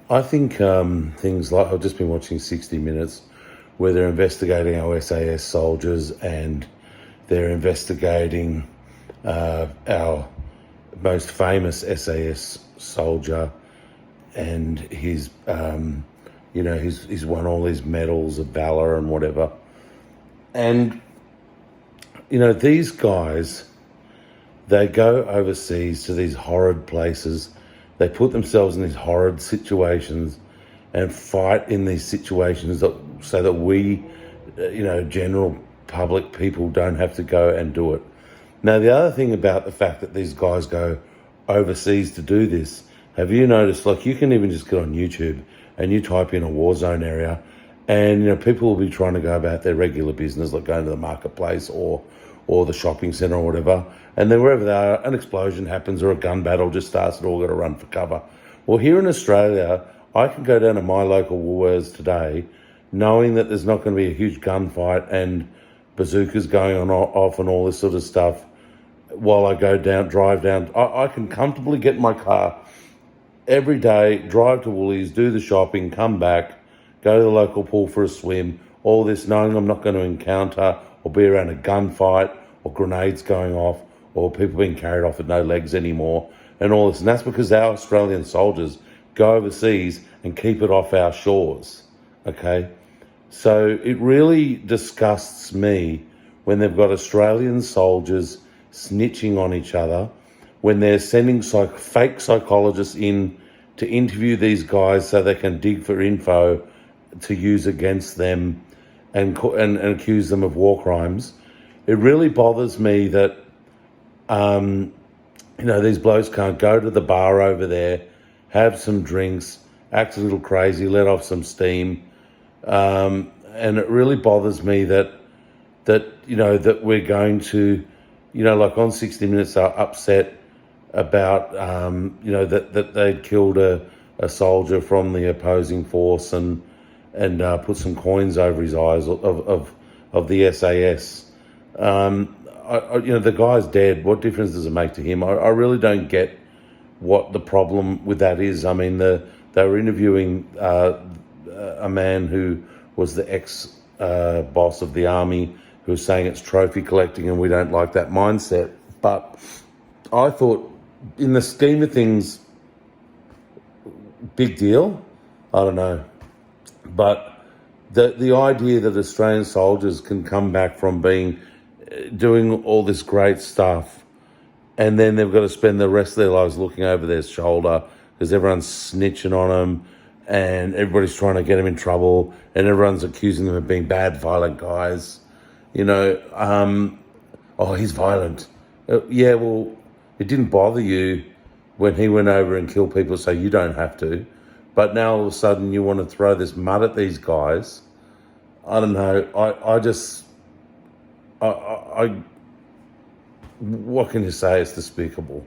I think things like I've just been watching 60 Minutes where they're investigating our SAS soldiers and they're investigating our most famous SAS soldier and he's won all these medals of valor and whatever. And, these guys, they go overseas to these horrid places. They put themselves in these horrid situations and fight in these situations so that we, general public people don't have to go and do it. Now, the other thing about the fact that these guys go overseas to do this, have you noticed, like, you can even just get on YouTube and you type in a war zone area and, people will be trying to go about their regular business, like going to the marketplace or the shopping centre or whatever. And then wherever they are, an explosion happens or a gun battle just starts and all got to run for cover. Well, here in Australia, I can go down to my local Woolworths today knowing that there's not going to be a huge gunfight and bazookas going on off and all this sort of stuff while I drive down. I can comfortably get in my car every day, drive to Woolies, do the shopping, come back, go to the local pool for a swim, all this knowing I'm not going to encounter or be around a gunfight or grenades going off or people being carried off with no legs anymore and all this. And that's because our Australian soldiers go overseas and keep it off our shores, okay? So it really disgusts me when they've got Australian soldiers snitching on each other, when they're sending fake psychologists in to interview these guys so they can dig for info to use against them and accuse them of war crimes. It really bothers me that, these blokes can't go to the bar over there, have some drinks, act a little crazy, let off some steam. And it really bothers me that we're going to, like on 60 Minutes are upset about, that they'd killed a soldier from the opposing force and put some coins over his eyes of the SAS. The guy's dead. What difference does it make to him? I really don't get what the problem with that is. I mean, they were interviewing a man who was the ex-boss of the army who was saying it's trophy collecting and we don't like that mindset. But I thought, in the scheme of things, big deal? I don't know. But the idea that Australian soldiers can come back from doing all this great stuff and then they've got to spend the rest of their lives looking over their shoulder because everyone's snitching on them and everybody's trying to get them in trouble and everyone's accusing them of being bad, violent guys. Oh, he's violent. Yeah, well, it didn't bother you when he went over and killed people, so you don't have to. But now all of a sudden you want to throw this mud at these guys. I don't know. What can you say? It's despicable.